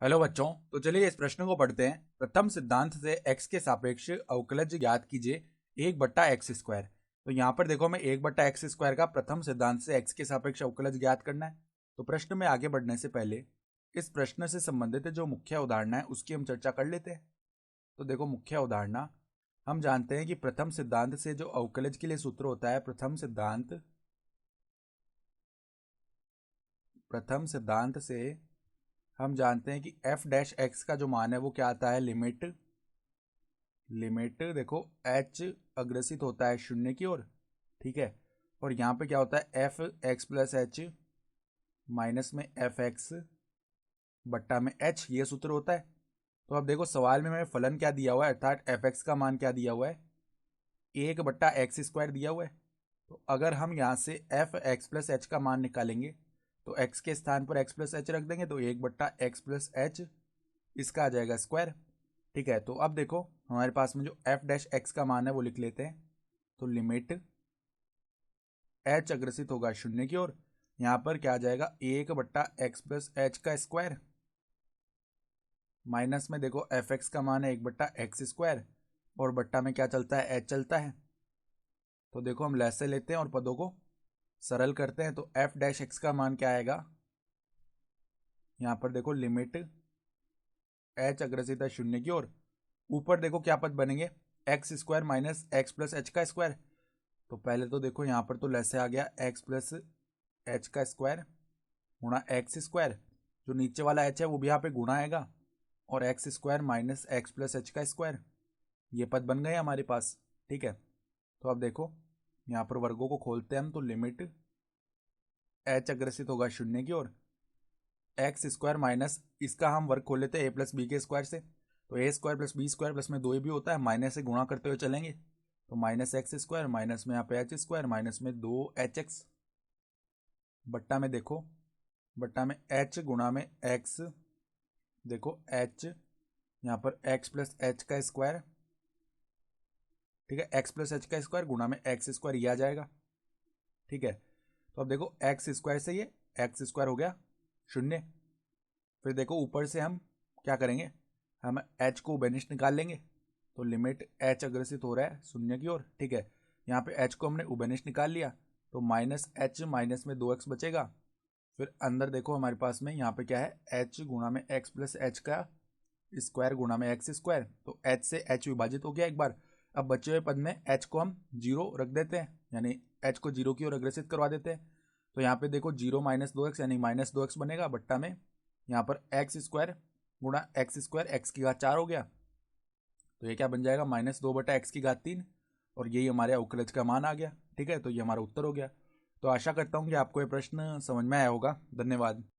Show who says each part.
Speaker 1: Hello बच्चों। तो चलिए इस प्रश्न को पढ़ते हैं। प्रथम सिद्धांत से x के सापेक्ष अवकलज ज्ञात कीजिए 1/x²। तो यहाँ पर देखो हमें 1/x² का प्रथम सिद्धांत से x के सापेक्ष अवकलज ज्ञात करना है। तो प्रश्न में आगे बढ़ने से पहले इस प्रश्न से संबंधित जो मुख्य उदाहरण है उसकी हम चर्चा कर लेते हैं। तो देखो मुख्य उदाहरण हम जानते हैं कि प्रथम सिद्धांत से जो अवकलज के लिए सूत्र होता है, प्रथम सिद्धांत से हम जानते हैं कि f' का जो मान है वो क्या आता है, लिमिट देखो h अग्रसित होता है शून्य की ओर, ठीक है। और यहाँ पे क्या होता है, f(x+h) माइनस में f(x) बट्टा में h, ये सूत्र होता है। तो अब देखो सवाल में हमें फलन क्या दिया हुआ है, अर्थात f(x) का मान क्या दिया हुआ है, 1/x² दिया हुआ है। तो अगर हम यहाँ से f(x+h) का मान निकालेंगे तो x के स्थान पर x+h रख देंगे तो 1/x+h, इसका आ जाएगा स्क्वायर, ठीक है। तो अब देखो हमारे पास में जो f' का मान है वो लिख लेते हैं। तो लिमिट h अग्रसित होगा शून्य की ओर, यहाँ पर क्या आ जाएगा 1/x+h का स्क्वायर, माइनस में देखो f(x) का मान है 1/x² और बट्टा में क्या चलता है, h चलता है। तो देखो हम लैसे लेते हैं और पदों को सरल करते हैं। तो f' का मान क्या आएगा, यहाँ पर देखो लिमिट h अग्रसित है शून्य की ओर, ऊपर देखो क्या पद बनेंगे, x² माइनस x+h का स्क्वायर। तो पहले तो देखो यहाँ पर तो लैसे आ गया x+h का स्क्वायर गुणा x², जो नीचे वाला h है वो भी यहाँ पे गुणा आएगा, और x² माइनस x+h का स्क्वायर, ये पद बन गए हमारे पास, ठीक है। तो अब देखो यहाँ पर वर्गों को खोलते हैं हम। तो लिमिट h अग्रसित होगा शून्य की ओर, x² माइनस इसका हम वर्ग खोल लेते हैं a+b के स्क्वायर से। तो a² प्लस b² प्लस में 2a भी होता है, माइनस से गुणा करते हुए चलेंगे। तो -x² माइनस में यहाँ पे h² माइनस में 2hx बट्टा में देखो बट्टा में h गुणा में x, देखो h यहाँ पर x+h का स्क्वायर, ठीक है, x+h का स्क्वायर गुणा में x², ये आ जाएगा, ठीक है। तो अब देखो x² से ये x² हो गया शून्य। फिर देखो ऊपर से हम क्या करेंगे, हम h को उभयनिष्ठ निकाल लेंगे। तो लिमिट h अग्रसित हो रहा है शून्य की ओर, ठीक है। यहाँ पे h को हमने उभयनिष्ठ निकाल लिया तो -h माइनस में 2x बचेगा। फिर अंदर देखो हमारे पास में यहाँ पे क्या है, h गुणा में x+h का स्क्वायर गुणा में x²। तो h से h विभाजित हो गया एक बार। अब बचे हुए पद में h को हम 0 रख देते हैं, यानी h को 0 की ओर अग्रसित करवा देते हैं। तो यहाँ पे देखो 0 माइनस 2x यानी -2x बनेगा, बट्टा में यहाँ पर x² गुणा x², x की घात 4 हो गया। तो ये क्या बन जाएगा, -2/x की घात 3, और यही हमारे अवकलज का मान आ गया, ठीक है। तो ये हमारा उत्तर हो गया। तो आशा करता हूँ कि आपको ये प्रश्न समझ में आया होगा। धन्यवाद।